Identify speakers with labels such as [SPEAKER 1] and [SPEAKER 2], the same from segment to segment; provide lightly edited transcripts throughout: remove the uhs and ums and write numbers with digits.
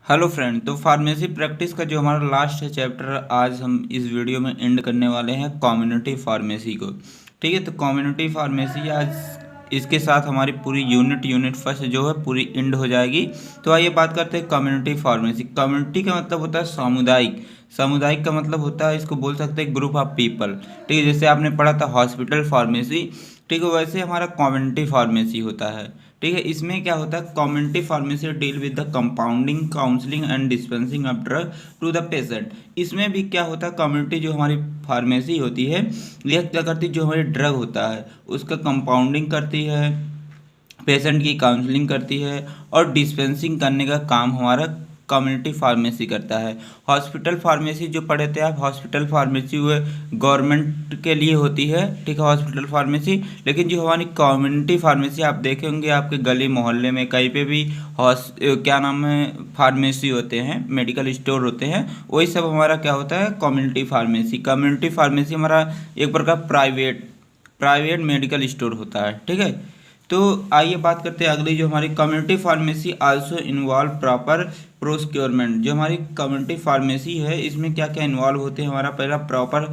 [SPEAKER 1] Hello friend. तो pharmacy practice का जो हमारा लास्ट है चैप्टर, आज हम इस वीडियो में एंड करने वाले हैं कम्युनिटी फार्मेसी को। ठीक है, तो कम्युनिटी फार्मेसी आज इसके साथ हमारी पूरी यूनिट फर्स्ट जो है पूरी एंड हो जाएगी। तो आइए बात करते हैं कम्युनिटी फार्मेसी। कम्युनिटी का मतलब होता है सामुदायिक। सामुदायिक का मतलब होता है, इसको बोल सकते हैं ग्रुप ऑफ पीपल। ठीक है, जैसे आपने पढ़ा था हॉस्पिटल फार्मेसी, ठीक है, वैसे हमारा कम्युनिटी फार्मेसी होता है। ठीक है, इसमें क्या होता है, community pharmacy deal with the compounding counselling and dispensing of drug to the patient. इसमें भी क्या होता है, कम्युनिटी जो हमारी फार्मेसी होती है यह क्या करती है, जो हमारी ड्रग होता है उसका कंपाउंडिंग करती है, पेशेंट की काउंसलिंग करती है और डिस्पेंसिंग करने का काम हमारा कम्युनिटी फार्मेसी करता है। हॉस्पिटल फार्मेसी जो पढ़े थे आप, हॉस्पिटल फार्मेसी हुए गवर्नमेंट के लिए होती है, ठीक है, हॉस्पिटल फार्मेसी। लेकिन जो हमारी कम्युनिटी फार्मेसी आप देखे होंगे आपके गली मोहल्ले में कहीं पे भी क्या नाम है, फार्मेसी होते हैं, मेडिकल स्टोर होते हैं, वही सब हमारा क्या होता है, कम्युनिटी फार्मेसी। कम्युनिटी फार्मेसी हमारा एक प्रकार प्राइवेट मेडिकल स्टोर होता है। ठीक है, तो आइए बात करते हैं अगली, जो हमारी community pharmacy also involve proper procurement. जो हमारी कम्युनिटी फार्मेसी है इसमें क्या क्या इन्वॉल्व होते हैं, हमारा पहला प्रॉपर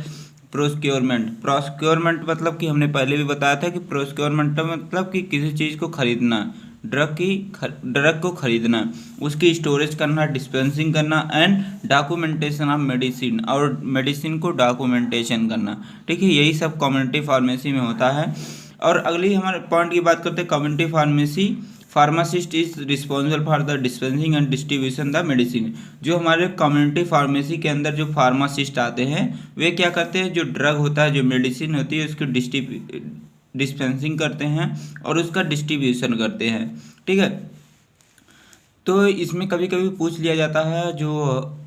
[SPEAKER 1] प्रोक्योरमेंट मतलब कि हमने पहले भी बताया था कि प्रोक्योरमेंट मतलब कि किसी चीज़ को खरीदना, ड्रग को खरीदना, उसकी स्टोरेज करना, डिस्पेंसिंग करना एंड डॉक्यूमेंटेशन ऑफ मेडिसिन, और मेडिसिन को डॉक्यूमेंटेशन करना। ठीक है, यही सब कम्युनिटी फार्मेसी में होता है। और अगली हमारे पॉइंट की बात करते हैं, community pharmacy pharmacist is responsible for the dispensing and distribution the medicine. जो हमारे कम्युनिटी फार्मेसी के अंदर जो फार्मासिस्ट आते हैं वे क्या करते हैं, जो ड्रग होता है, जो मेडिसिन होती है उसकी डिस्पेंसिंग करते हैं और उसका डिस्ट्रीब्यूशन करते हैं। ठीक है, तो इसमें कभी कभी पूछ लिया जाता है, जो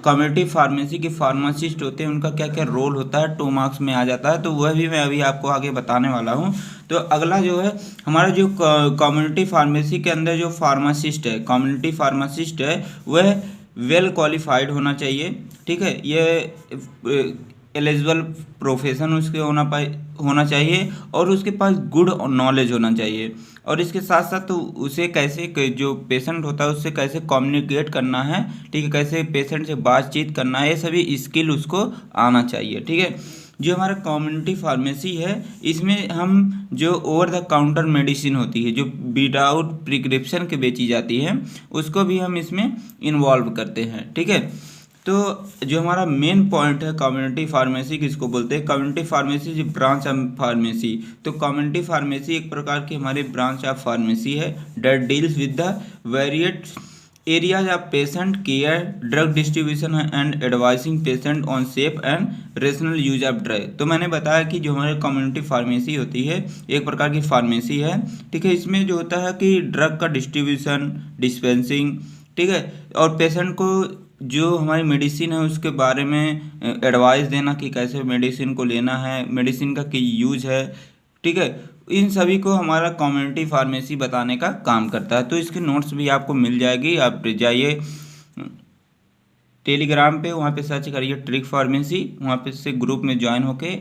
[SPEAKER 1] कम्युनिटी फार्मेसी के फार्मासिस्ट होते हैं उनका क्या क्या रोल होता है, 2 मार्क्स में आ जाता है, तो वह भी मैं अभी आपको आगे बताने वाला हूँ। तो अगला जो है हमारा जो कम्युनिटी फार्मेसी के अंदर जो फार्मासिस्ट है, कम्युनिटी फार्मासिस्ट है, वह वेल क्वालिफाइड होना चाहिए। ठीक है, ये एलिजिबल प्रोफेशन उसके होना चाहिए और उसके पास गुड नॉलेज होना चाहिए। और इसके साथ साथ तो उसे जो पेशेंट होता है उससे कैसे कम्युनिकेट करना है, ठीक है, कैसे पेशेंट से बातचीत करना है, ये सभी स्किल उसको आना चाहिए। ठीक है, जो हमारा कम्युनिटी फार्मेसी है इसमें हम जो ओवर द काउंटर मेडिसिन होती है, जो विदाउट प्रिस्क्रिप्शन के बेची जाती है, उसको भी हम इसमें इन्वॉल्व करते हैं। ठीक है, तो जो हमारा मेन पॉइंट है कम्युनिटी फार्मेसी किसको बोलते हैं, कम्युनिटी फार्मेसी जो ब्रांच ऑफ फार्मेसी। तो कम्युनिटी फार्मेसी एक प्रकार की हमारी ब्रांच ऑफ फार्मेसी है date deals with the variate areas of patient care, drug distribution and advising patient on safe and rational use of drug. तो मैंने बताया कि जो हमारी कम्युनिटी फार्मेसी होती है एक प्रकार की फार्मेसी है। ठीक है, इसमें जो होता है कि ड्रग का डिस्ट्रीब्यूशन, डिस्पेंसिंग, ठीक है, और पेशेंट को जो हमारी मेडिसिन है उसके बारे में एडवाइस देना कि कैसे मेडिसिन को लेना है, मेडिसिन का क्या यूज है। ठीक है, इन सभी को हमारा कम्युनिटी फार्मेसी बताने का काम करता है। तो इसके नोट्स भी आपको मिल जाएगी, आप जाइए टेलीग्राम पे, वहाँ पे सर्च करिए ट्रिक फार्मेसी, वहाँ पे से ग्रुप में ज्वाइन होके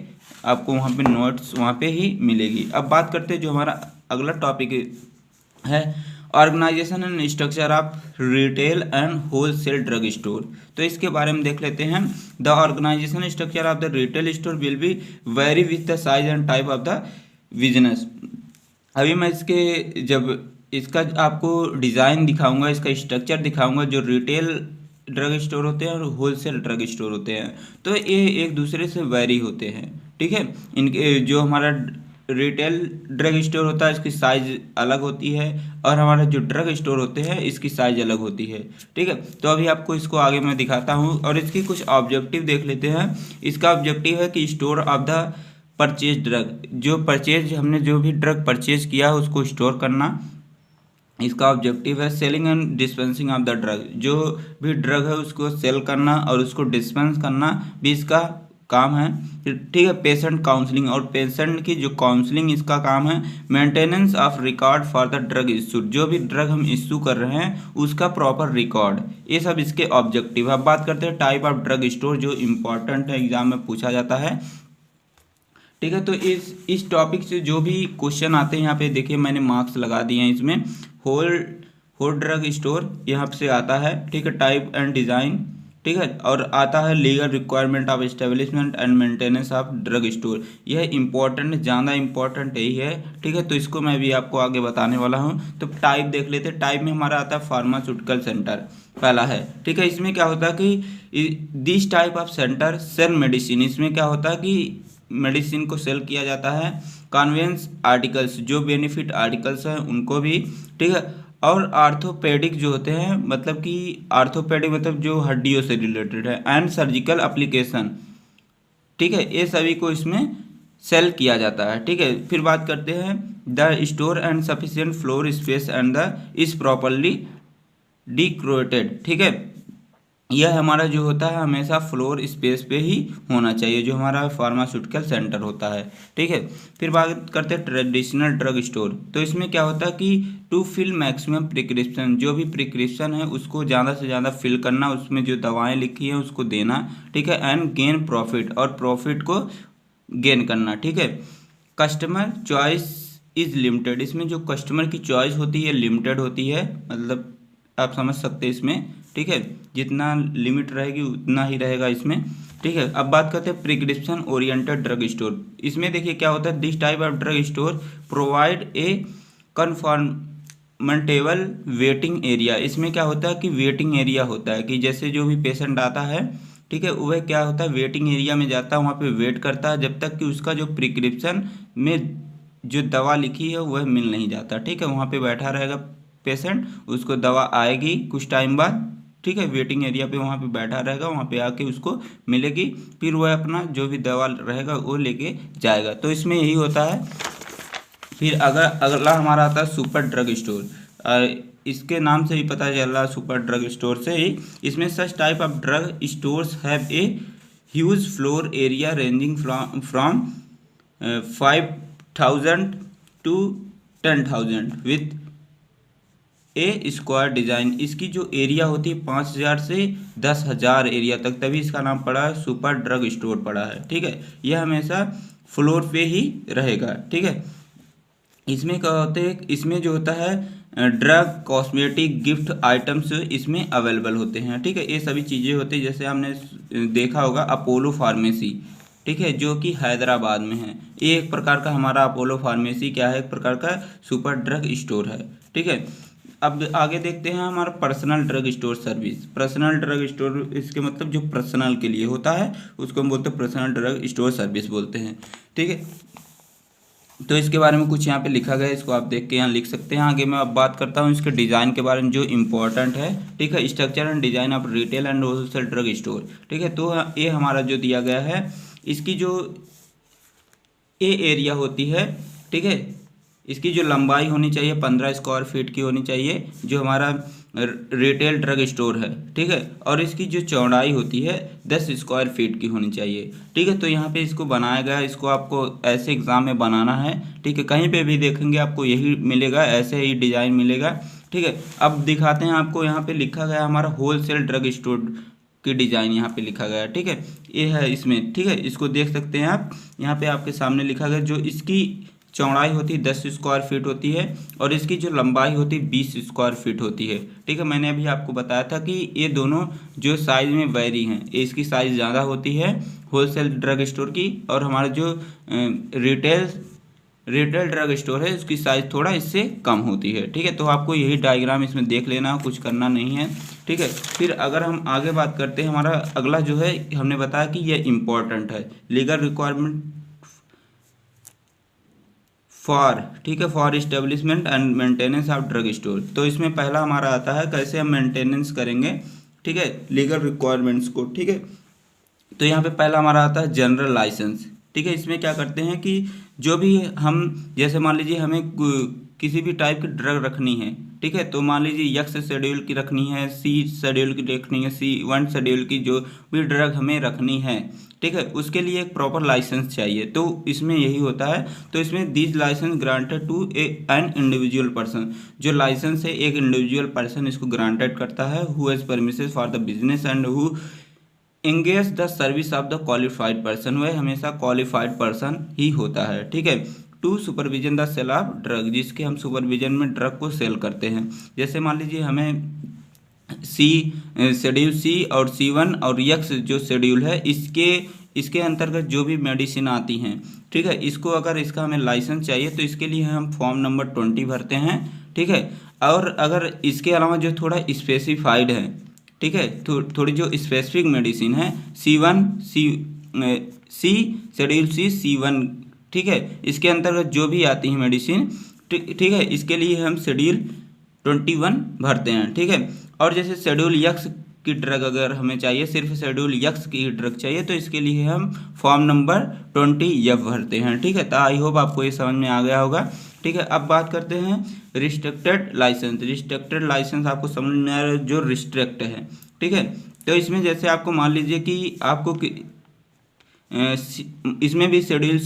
[SPEAKER 1] आपको वहाँ पे नोट्स वहाँ पे ही मिलेगी। अब बात करते हैं जो हमारा अगला टॉपिक है, organisation and structure of retail and wholesale drug store. तो इसके बारे में देख लेते हैं। The organisation structure of the retail store will be very with the size and type of the business. अभी मैं जब इसका आपको डिज़ाइन दिखाऊंगा, इसका स्ट्रक्चर दिखाऊंगा, जो रिटेल ड्रग स्टोर होते हैं और होलसेल ड्रग स्टोर होते हैं, तो ये एक दूसरे से वेरी होते हैं। ठीक है, इनके जो हमारा रिटेल ड्रग स्टोर होता है इसकी साइज अलग होती है और हमारा जो ड्रग स्टोर होते हैं इसकी साइज अलग होती है। ठीक है, तो अभी आपको इसको आगे मैं दिखाता हूँ और इसकी कुछ ऑब्जेक्टिव देख लेते हैं। इसका ऑब्जेक्टिव है कि store of the purchase drug, हमने जो भी ड्रग परचेज किया है उसको स्टोर करना। इसका ऑब्जेक्टिव है selling and dispensing of the drug, जो भी ड्रग है उसको सेल करना और उसको डिस्पेंस करना भी इसका काम है। ठीक है, पेशेंट काउंसलिंग, और पेशेंट की जो काउंसलिंग इसका काम है। Maintenance of record for the drug issue, जो भी ड्रग हम इशू कर रहे हैं उसका प्रॉपर रिकॉर्ड, ये सब इसके ऑब्जेक्टिव है। अब बात करते हैं टाइप ऑफ ड्रग स्टोर, जो इम्पोर्टेंट है, एग्जाम में पूछा जाता है। ठीक है, तो इस टॉपिक से जो भी क्वेश्चन आते हैं यहाँ पे देखिए मैंने मार्क्स लगा दिए हैं इसमें। होल फूड ड्रग स्टोर यहाँ से आता है, ठीक है। टाइप एंड डिज़ाइन, ठीक है। और आता है legal requirement of establishment and maintenance of drug store. यह इंपॉर्टेंट, ज़्यादा इंपॉर्टेंट यही है, ठीक है। तो इसको मैं भी आपको आगे बताने वाला हूँ। तो टाइप देख लेते हैं। टाइप में हमारा आता है फार्मास्यूटिकल सेंटर, पहला है, ठीक है। इसमें क्या होता है कि this type of centre sell medicine, इसमें क्या होता है कि मेडिसिन को सेल किया जाता है। कन्वेंस आर्टिकल्स, जो बेनिफिट आर्टिकल्स हैं उनको भी, ठीक है। और आर्थोपेडिक जो होते हैं, मतलब कि आर्थोपेडिक मतलब जो हड्डियों से रिलेटेड है, एंड सर्जिकल एप्लीकेशन, ठीक है। ये सभी को इसमें सेल किया जाता है, ठीक है। फिर बात करते हैं the store and sufficient floor space and the is properly decorated, ठीक है। यह हमारा जो होता है हमेशा फ्लोर स्पेस पे ही होना चाहिए, जो हमारा फार्मास्यूटिकल सेंटर होता है, ठीक है। फिर बात करते हैं ट्रेडिशनल ड्रग स्टोर। तो इसमें क्या होता है कि टू फिल मैक्सिमम प्रिक्रिप्शन, जो भी प्रिक्रिप्शन है उसको ज़्यादा से ज़्यादा फिल करना, उसमें जो दवाएं लिखी हैं उसको देना, ठीक है। एंड गेन प्रॉफिट, और प्रॉफिट को गेन करना, ठीक है। कस्टमर चॉइस इज़ लिमिटेड, इसमें जो कस्टमर की चॉइस होती है लिमिटेड होती है, मतलब आप समझ सकते हैं इसमें, ठीक है। जितना लिमिट रहेगी उतना ही रहेगा इसमें, ठीक है। अब बात करते हैं प्रिस्क्रिप्शन ओरिएंटेड ड्रग स्टोर। इसमें देखिए क्या होता है, this type of drug store provide a comfortable waiting area. इसमें क्या होता है कि वेटिंग एरिया होता है कि जैसे जो भी पेशेंट आता है, ठीक है, वह क्या होता है वेटिंग एरिया में जाता है, वहाँ पे वेट करता है जब तक कि उसका जो प्रिस्क्रिप्शन में जो दवा लिखी है वह मिल नहीं जाता, ठीक है। वहाँ पे बैठा रहेगा पेशेंट, उसको दवा आएगी कुछ टाइम बाद, ठीक है। वेटिंग एरिया पे वहाँ पे बैठा रहेगा, वहाँ पे आके उसको मिलेगी, फिर वह अपना जो भी दवा रहेगा वो लेके जाएगा। तो इसमें यही होता है। फिर अगर अगला हमारा आता है सुपर ड्रग स्टोर। इसके नाम से ही पता चल रहा है, सुपर ड्रग स्टोर से ही। इसमें such type of drug stores have a huge floor area ranging from 5,000 to 10,000 with a square design. इसकी जो एरिया होती है 5,000 से 10,000 एरिया तक, तभी इसका नाम पड़ा है सुपर ड्रग स्टोर पड़ा है, ठीक है। यह हमेशा फ्लोर पे ही रहेगा, ठीक है। इसमें क्या होते हैं, इसमें जो होता है ड्रग कॉस्मेटिक गिफ्ट आइटम्स इसमें अवेलेबल होते हैं, ठीक है। ये सभी चीज़ें होती हैं, जैसे हमने देखा होगा अपोलो फार्मेसी, ठीक है, जो कि हैदराबाद में है। ये एक प्रकार का हमारा अपोलो फार्मेसी क्या है, एक प्रकार का सुपर ड्रग स्टोर है, ठीक है। अब आगे देखते हैं हमारा personal drug store service. Personal drug store, इसके मतलब जो पर्सनल के लिए होता है उसको हम बोलते हैं पर्सनल ड्रग स्टोर सर्विस बोलते हैं, ठीक है। तो इसके बारे में कुछ यहाँ पे लिखा गया है, इसको आप देख के यहाँ लिख सकते हैं। आगे मैं अब बात करता हूँ इसके डिज़ाइन के बारे में जो इम्पोर्टेंट है, ठीक है। Structure and design of retail and wholesale drug store, ठीक है। तो ये हमारा जो दिया गया है, इसकी जो ए एरिया होती है, ठीक है, इसकी जो लंबाई होनी चाहिए 15 स्क्वायर फीट की होनी चाहिए, जो हमारा रिटेल ड्रग स्टोर है, ठीक है। और इसकी जो चौड़ाई होती है 10 स्क्वायर फीट की होनी चाहिए, ठीक है। तो यहाँ पे इसको बनाया गया है, इसको आपको ऐसे एग्ज़ाम में बनाना है, ठीक है। कहीं पे भी देखेंगे आपको यही मिलेगा, ऐसे ही डिज़ाइन मिलेगा, ठीक है। अब दिखाते हैं आपको, यहाँ पे लिखा गया हमारा होलसेल ड्रग स्टोर की डिज़ाइन यहाँ पे लिखा गया है, ठीक है। ये है इसमें, ठीक है, इसको देख सकते हैं आप। यहाँ पे आपके सामने लिखा गया जो इसकी चौड़ाई होती है 10 स्क्वायर फीट होती है, और इसकी जो लंबाई होती है 20 स्क्वायर फीट होती है, ठीक है। मैंने अभी आपको बताया था कि ये दोनों जो साइज़ में वेरी हैं, इसकी साइज़ ज़्यादा होती है होलसेल ड्रग स्टोर की, और हमारा जो रिटेल ड्रग स्टोर है उसकी साइज़ थोड़ा इससे कम होती है, ठीक है। तो आपको यही डायग्राम इसमें देख लेना, कुछ करना नहीं है, ठीक है। फिर अगर हम आगे बात करते हैं, हमारा अगला जो है हमने बताया कि यह इम्पोर्टेंट है, लीगल रिक्वायरमेंट फॉर, ठीक है, for establishment and maintenance of drug store. तो इसमें पहला हमारा आता है कैसे हम मेंटेनेंस करेंगे, ठीक है, लीगल रिक्वायरमेंट्स को, ठीक है। तो यहाँ पे पहला हमारा आता है जनरल लाइसेंस, ठीक है। इसमें क्या करते हैं कि जो भी हम, जैसे मान लीजिए हमें किसी भी टाइप की ड्रग रखनी है, ठीक है। तो मान लीजिए एक्स शेड्यूल की रखनी है, सी शेड्यूल की रखनी है, C1 शेड्यूल की जो भी ड्रग हमें रखनी है, ठीक है, उसके लिए एक प्रॉपर लाइसेंस चाहिए। तो इसमें यही होता है। तो इसमें this licence granted to an individual person, जो लाइसेंस है एक इंडिविजुअल पर्सन इसको ग्रांटेड करता है, who has permission for the business and who engage the service of the qualified person. वह हमेशा क्वालिफाइड पर्सन ही होता है, ठीक है। To supervision the sale of drug, जिसके हम सुपरविजन में ड्रग को सेल करते हैं। जैसे मान लीजिए हमें शेड्यूल सी और C1 और यक्स जो शेड्यूल है इसके अंतर्गत जो भी मेडिसिन आती हैं, ठीक है, इसको अगर इसका हमें लाइसेंस चाहिए तो इसके लिए हम फॉर्म नंबर 20 भरते हैं, ठीक है। और अगर इसके अलावा जो थोड़ा स्पेसिफाइड है, ठीक है, थोड़ी जो स्पेसिफिक मेडिसिन है शेड्यूल सी C1, ठीक है, इसके अंतर्गत जो भी आती है मेडिसिन, ठीक है, इसके लिए हम शेड्यूल 21 भरते हैं, ठीक है। और जैसे शेड्यूल यक्स की ड्रग अगर हमें चाहिए, सिर्फ शेड्यूल यक्स की ड्रग चाहिए, तो इसके लिए हम फॉर्म नंबर 20F भरते हैं, ठीक है। तो आई होप आपको ये समझ में आ गया होगा, ठीक है। अब बात करते हैं रिस्ट्रिक्टेड लाइसेंस। रिस्ट्रिक्टेड लाइसेंस आपको समझ में आ रहा है, जो रिस्ट्रिक्ट है, ठीक है। तो इसमें जैसे आपको मान लीजिए कि आपको इसमें भी शेड्यूल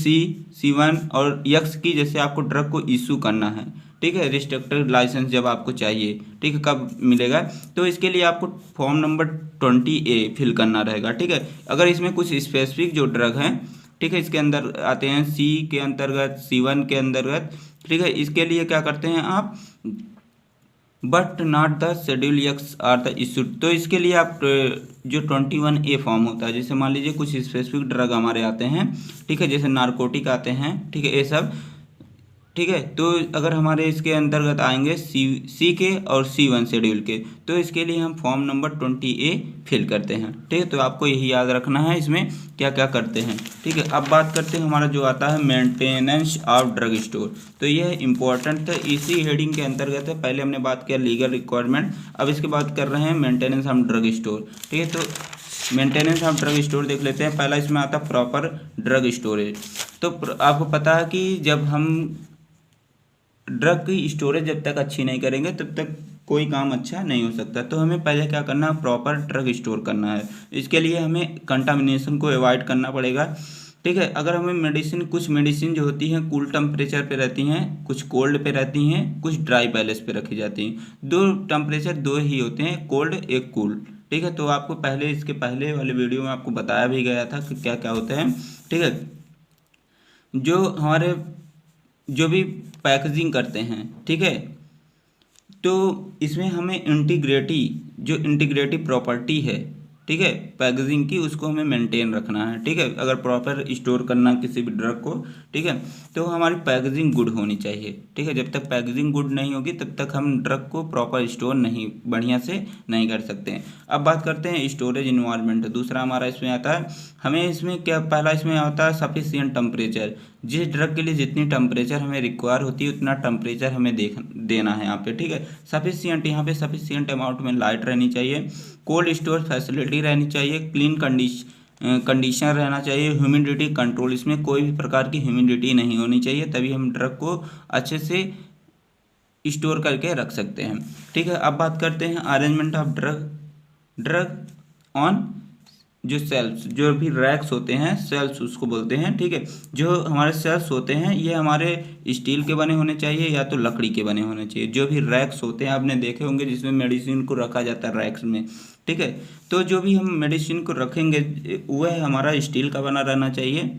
[SPEAKER 1] C1 और यक्स की जैसे आपको ड्रग को इशू करना है, ठीक है, रिस्ट्रिक्टेड लाइसेंस जब आपको चाहिए, ठीक है, कब मिलेगा, तो इसके लिए आपको फॉर्म नंबर 20A फिल करना रहेगा, ठीक है। अगर इसमें कुछ स्पेसिफिक जो ड्रग हैं, ठीक है, इसके अंदर आते हैं C के अंतर्गत, C1 के अंतर्गत, ठीक है, इसके लिए क्या करते हैं आप, but not the schedule X are the issued, तो इसके लिए आप जो 21A फॉर्म होता है, जैसे मान लीजिए कुछ स्पेसिफिक ड्रग हमारे आते हैं, ठीक है, जैसे नारकोटिक आते हैं, ठीक है, ये सब, ठीक है। तो अगर हमारे इसके अंतर्गत आएंगे सी के और C1 शेड्यूल के, तो इसके लिए हम फॉर्म नंबर 20A फिल करते हैं, ठीक है। तो आपको यही याद रखना है इसमें क्या क्या करते हैं, ठीक है। अब बात करते हैं हमारा जो आता है मेंटेनेंस ऑफ ड्रग स्टोर, तो यह इंपॉर्टेंट था, इसी हेडिंग के अंतर्गत है। पहले हमने बात किया लीगल रिक्वायरमेंट, अब इसके बाद कर रहे हैं मेंटेनेंस ऑफ ड्रग स्टोर, ठीक है। तो मेंटेनेंस ऑफ ड्रग स्टोर देख लेते हैं। पहला इसमें आता है प्रॉपर ड्रग स्टोरेज। तो आपको पता है कि जब हम ड्रग की स्टोरेज जब तक अच्छी नहीं करेंगे तब तक कोई काम अच्छा नहीं हो सकता। तो हमें पहले क्या करना है, प्रॉपर ड्रग स्टोर करना है। इसके लिए हमें कंटामिनेशन को अवॉइड करना पड़ेगा, ठीक है। अगर हमें कुछ मेडिसिन जो होती हैं कूल टेम्परेचर पे रहती हैं, कुछ कोल्ड पे रहती हैं, कुछ ड्राई पैलेस पे रखी जाती हैं। दो टेम्परेचर दो ही होते हैं, कोल्ड एक कूल, ठीक है। तो आपको पहले इसके पहले वाले वीडियो में आपको बताया भी गया था कि क्या क्या होता है, ठीक है। जो भी पैकेजिंग करते हैं, ठीक है, तो इसमें हमें इंटीग्रिटी प्रॉपर्टी है, ठीक है, पैकेजिंग की, उसको हमें मेंटेन रखना है, ठीक है। अगर प्रॉपर स्टोर करना किसी भी ड्रग को, ठीक है, तो हमारी पैकेजिंग गुड होनी चाहिए, ठीक है। जब तक पैकेजिंग गुड नहीं होगी तब तक हम ड्रग को प्रॉपर स्टोर नहीं बढ़िया से नहीं कर सकते हैं। अब बात करते हैं स्टोरेज इन्वायरमेंट। दूसरा हमारा इसमें आता है, हमें इसमें क्या, पहला इसमें आता है सफिशिएंट टेम्परेचर। जिस ड्रग के लिए जितनी टेम्परेचर हमें रिक्वायर होती है उतना टेम्परेचर हमें देना है यहाँ पे, ठीक है। सफिशिएंट, यहाँ पे सफिशिएंट अमाउंट में लाइट रहनी चाहिए, कोल्ड स्टोर फैसिलिटी रहनी चाहिए, क्लीन कंडीशन रहना चाहिए, ह्यूमिडिटी कंट्रोल, इसमें कोई भी प्रकार की ह्यूमिडिटी नहीं होनी चाहिए, तभी हम ड्रग को अच्छे से स्टोर करके रख सकते हैं, ठीक है। अब बात करते हैं अरेंजमेंट ऑफ ड्रग ऑन जो सेल्स, जो भी रैक्स होते हैं, सेल्स उसको बोलते हैं, ठीक है। जो हमारे सेल्स होते हैं ये हमारे स्टील के बने होने चाहिए या तो लकड़ी के बने होने चाहिए। जो भी रैक्स होते हैं आपने देखे होंगे जिसमें मेडिसिन को रखा जाता है रैक्स में, ठीक है। तो जो भी हम मेडिसिन को रखेंगे वह हमारा स्टील का बना रहना चाहिए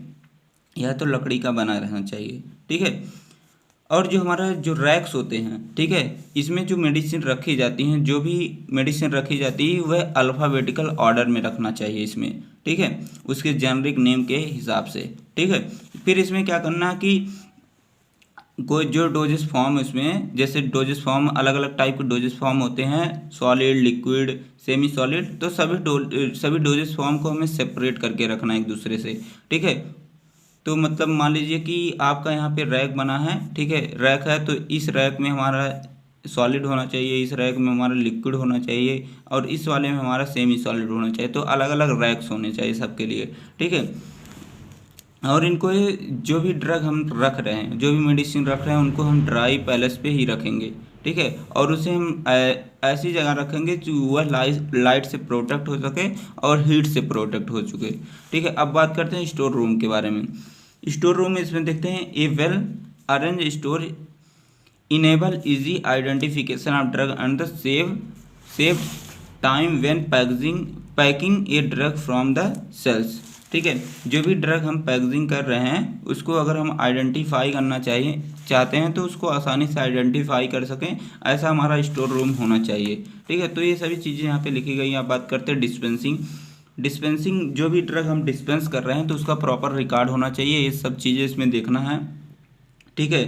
[SPEAKER 1] या तो लकड़ी का बना रहना चाहिए, ठीक है। और जो हमारा जो रैक्स होते हैं, ठीक है, इसमें जो मेडिसिन रखी जाती हैं, जो भी मेडिसिन रखी जाती है वह अल्फ़ाबेटिकल ऑर्डर में रखना चाहिए इसमें, ठीक है, उसके जेनरिक नेम के हिसाब से, ठीक है। फिर इसमें क्या करना है कि कोई जो डोजेस फॉर्म, इसमें जैसे डोजेस फॉर्म अलग अलग टाइप के डोजेस फॉर्म होते हैं, सॉलिड, लिक्विड, सेमी सॉलिड, तो सभी डोजेस फॉर्म को हमें सेपरेट करके रखना है एक दूसरे से, ठीक है। तो मतलब मान लीजिए कि आपका यहाँ पे रैक बना है, ठीक है, रैक है, तो इस रैक में हमारा सॉलिड होना चाहिए, इस रैक में हमारा लिक्विड होना चाहिए और इस वाले में हमारा सेमी सॉलिड होना चाहिए। तो अलग अलग रैक्स होने चाहिए सबके लिए, ठीक है। और इनको जो भी ड्रग हम रख रहे हैं, जो भी मेडिसिन रख रहे हैं, उनको हम ड्राई पैलेस पे ही रखेंगे, ठीक है। और उसे हम ऐसी जगह रखेंगे जो वह लाइट से प्रोटेक्ट हो सके और हीट से प्रोटेक्ट हो चुके, ठीक है। अब बात करते हैं स्टोर रूम के बारे में। स्टोर रूम में इसमें देखते हैं, a well arrange store enable easy identification of drug and the save time when packing a drug from the cells, ठीक है। जो भी ड्रग हम पैकेजिंग कर रहे हैं उसको अगर हम आइडेंटिफाई करना चाहते हैं तो उसको आसानी से आइडेंटिफाई कर सकें, ऐसा हमारा स्टोर रूम होना चाहिए। ठीक है, तो ये सभी चीज़ें यहाँ पे लिखी गई हैं। आप बात करते हैं डिस्पेंसिंग जो भी ड्रग हम डिस्पेंस कर रहे हैं तो उसका प्रॉपर रिकॉर्ड होना चाहिए, ये सब चीज़ें इसमें देखना है। ठीक है,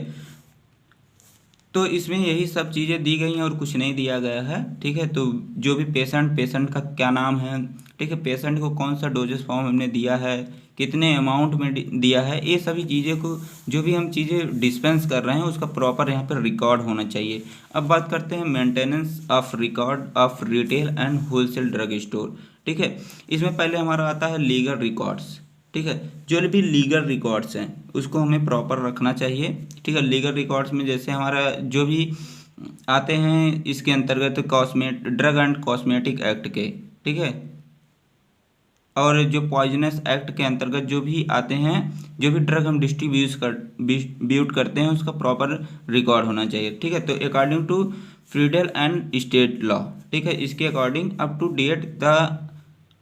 [SPEAKER 1] तो इसमें यही सब चीज़ें दी गई हैं और कुछ नहीं दिया गया है। ठीक है, तो जो भी पेशेंट का क्या नाम है, ठीक है, पेशेंट को कौन सा डोजेस फॉर्म हमने दिया है, कितने अमाउंट में दिया है, ये सभी चीज़ें को जो भी हम चीज़ें डिस्पेंस कर रहे हैं उसका प्रॉपर यहाँ पर रिकॉर्ड होना चाहिए। अब बात करते हैं maintenance of record of retail and wholesale drug store. ठीक है, इसमें पहले हमारा आता है लीगल रिकॉर्ड्स। ठीक है, जो भी लीगल रिकॉर्ड्स हैं उसको हमें प्रॉपर रखना चाहिए। ठीक है, लीगल रिकॉर्ड्स में जैसे हमारा जो भी आते हैं इसके अंतर्गत ड्रग एंड कॉस्मेटिक एक्ट के, ठीक है, और जो पॉइजनस एक्ट के अंतर्गत जो भी आते हैं, जो भी ड्रग हम डिस्ट्रीब्यूट करते हैं उसका प्रॉपर रिकॉर्ड होना चाहिए। ठीक है, तो according to federal and state law, ठीक है, इसके according up to date the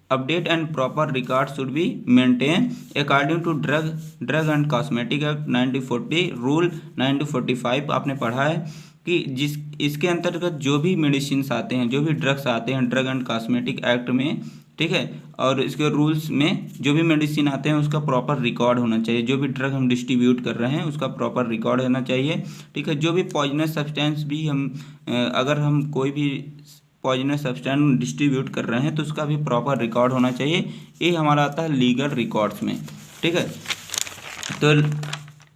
[SPEAKER 1] update and proper record should be maintain according to drug and cosmetic act 1940 rule 1945। आपने पढ़ा है कि जिस इसके अंतर्गत जो भी मेडिसिन आते हैं, जो भी ड्रग्स आते हैं ड्रग एंड कॉस्मेटिक एक्ट में, ठीक है, और इसके रूल्स में जो भी मेडिसिन आते हैं उसका प्रॉपर रिकॉर्ड होना चाहिए। जो भी ड्रग हम डिस्ट्रीब्यूट कर रहे हैं उसका प्रॉपर रिकॉर्ड होना चाहिए। ठीक है, जो भी पॉइजनस सब्सटेंस भी हम अगर हम कोई भी पॉइजनस सब्सटेंस डिस्ट्रीब्यूट कर रहे हैं तो उसका भी प्रॉपर रिकॉर्ड होना चाहिए। ये हमारा आता है लीगल रिकॉर्ड्स में। ठीक है, तो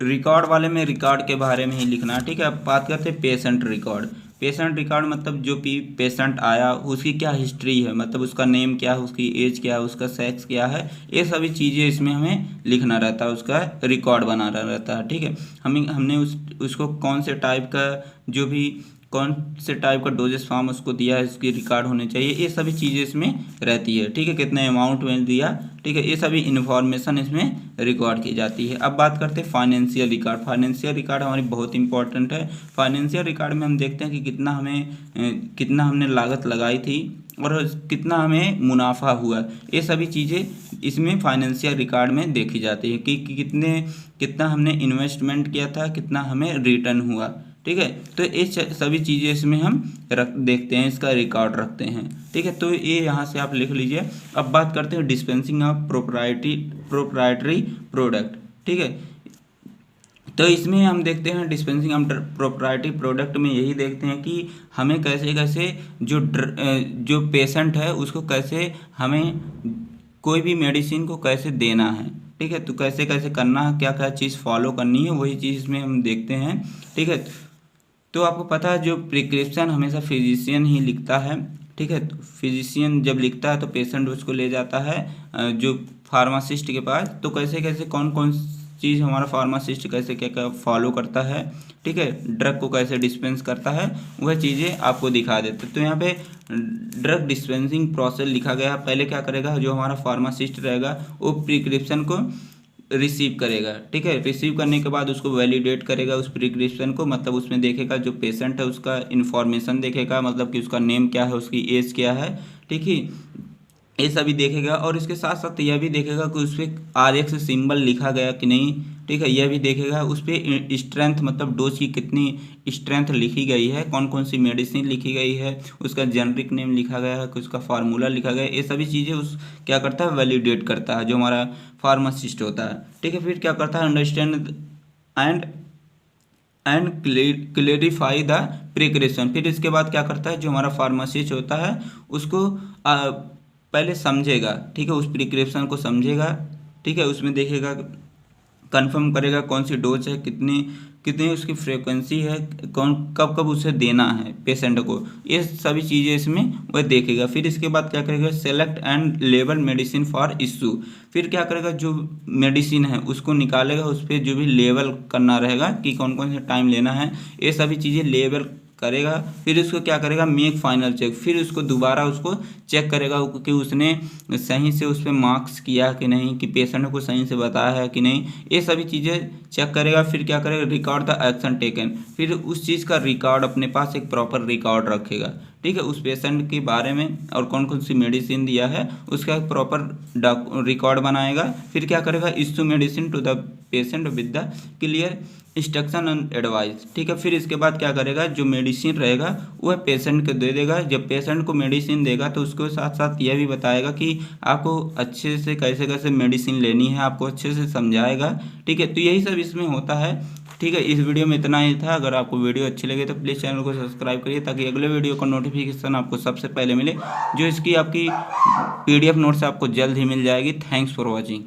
[SPEAKER 1] रिकॉर्ड वाले में रिकॉर्ड के बारे में ही लिखना। ठीक है, अब बात करते हैं पेशेंट रिकॉर्ड। पेशेंट रिकॉर्ड मतलब जो भी पेशेंट आया उसकी क्या हिस्ट्री है, मतलब उसका नेम क्या है, उसकी एज क्या है, उसका सेक्स क्या है, ये सभी चीज़ें इसमें हमें लिखना रहता है, उसका रिकॉर्ड बनाना रहता है। ठीक है, हमने उसको कौन से टाइप का डोजेस फॉर्म उसको दिया है, इसकी रिकॉर्ड होने चाहिए, ये सभी चीज़ें इसमें रहती है। ठीक है, कितने अमाउंट में दिया, ठीक है, ये सभी इन्फॉर्मेशन इसमें रिकॉर्ड की जाती है। अब बात करते हैं फाइनेंशियल रिकॉर्ड। फाइनेंशियल रिकॉर्ड हमारी बहुत इंपॉर्टेंट है। फाइनेंशियल रिकॉर्ड में हम देखते हैं कि कितना हमने लागत लगाई थी और कितना हमें मुनाफा हुआ, ये सभी चीज़ें इसमें फाइनेंशियल रिकॉर्ड में देखी जाती है कि कितना हमने इन्वेस्टमेंट किया था, कितना हमें रिटर्न हुआ। ठीक है, तो ये सभी चीज़ें इसमें हम देखते हैं, इसका रिकॉर्ड रखते हैं। ठीक है, तो ये यहाँ से आप लिख लीजिए। अब बात करते हैं डिस्पेंसिंग ऑफ प्रोप्राइटरी प्रोडक्ट। ठीक है, तो इसमें हम देखते हैं डिस्पेंसिंग ऑफ प्रोप्राइटरी प्रोडक्ट में यही देखते हैं कि हमें कैसे कैसे जो पेशेंट है उसको कैसे हमें कोई भी मेडिसिन को कैसे देना है। ठीक है, तो कैसे कैसे करना है, क्या क्या चीज़ फॉलो करनी है, वही चीज़ इसमें हम देखते हैं। ठीक है, तो आपको पता है जो प्रिस्क्रिप्शन हमेशा फिजिशियन ही लिखता है। ठीक है, तो फिजिशियन जब लिखता है तो पेशेंट उसको ले जाता है जो फार्मासिस्ट के पास। तो कैसे कैसे कौन कौन चीज़ हमारा फार्मासिस्ट कैसे क्या क्या फॉलो करता है, ठीक है, ड्रग को कैसे डिस्पेंस करता है, वह चीज़ें आपको दिखा देते। तो यहाँ पे ड्रग डिस्पेंसिंग प्रोसेस लिखा गया। पहले क्या करेगा, जो हमारा फार्मासिस्ट रहेगा वो प्रिस्क्रिप्शन को रिसीव करेगा। ठीक है, रिसीव करने के बाद उसको वैलिडेट करेगा उस प्रिस्क्रिप्शन को, मतलब उसमें देखेगा जो पेशेंट है उसका इन्फॉर्मेशन देखेगा, मतलब कि उसका नेम क्या है, उसकी एज क्या है। ठीक है, ये सभी देखेगा और इसके साथ साथ यह भी देखेगा कि उस पर RX सिंबल लिखा गया कि नहीं। ठीक है, यह भी देखेगा उस पर स्ट्रेंथ, मतलब डोज की कितनी स्ट्रेंथ लिखी गई है, कौन कौन सी मेडिसिन लिखी गई है, उसका जेनरिक नेम लिखा गया है, उसका फार्मूला लिखा गया है, ये सभी चीज़ें उस क्या करता है, वैलिडेट करता है जो हमारा फार्मासिस्ट होता है। ठीक है, फिर क्या करता है, understand and clarify the prescription. फिर इसके बाद क्या करता है, जो हमारा फार्मासिस्ट होता है उसको पहले समझेगा। ठीक है, उस प्रिस्क्रिप्शन को समझेगा। ठीक है, उसमें देखेगा, कंफर्म करेगा कौन सी डोज है, कितनी उसकी फ्रीक्वेंसी है, कब कब उसे देना है पेशेंट को, ये सभी चीज़ें इसमें वह देखेगा। फिर इसके बाद क्या करेगा, select and label medicine for issue. फिर क्या करेगा, जो मेडिसिन है उसको निकालेगा, उस पर जो भी लेबल करना रहेगा कि कौन कौन सा टाइम लेना है, ये सभी चीज़ें लेबल करेगा। फिर उसको क्या करेगा, मेक फाइनल चेक। फिर उसको दोबारा उसको चेक करेगा कि उसने सही से उस पर मार्क्स किया कि नहीं, कि पेशेंट को सही से बताया है कि नहीं, ये सभी चीज़ें चेक करेगा। फिर क्या करेगा, रिकॉर्ड द एक्शन टेकन। फिर उस चीज़ का रिकॉर्ड अपने पास एक प्रॉपर रिकॉर्ड रखेगा। ठीक है, उस पेशेंट के बारे में और कौन कौन सी मेडिसिन दिया है उसका प्रॉपर रिकॉर्ड बनाएगा। फिर क्या करेगा, issue medicine to the patient with the clear instruction and advice. ठीक है, फिर इसके बाद क्या करेगा, जो मेडिसिन रहेगा वह पेशेंट को दे देगा। जब पेशेंट को मेडिसिन देगा तो उसको साथ साथ यह भी बताएगा कि आपको अच्छे से कैसे कैसे मेडिसिन लेनी है, आपको अच्छे से समझाएगा। ठीक है, तो यही सब इसमें होता है। ठीक है, इस वीडियो में इतना ही था। अगर आपको वीडियो अच्छी लगे तो प्लीज़ चैनल को सब्सक्राइब करिए ताकि अगले वीडियो का नोटिफिकेशन आपको सबसे पहले मिले। जो इसकी आपकी PDF नोट्स आपको जल्द ही मिल जाएगी। Thanks for watching.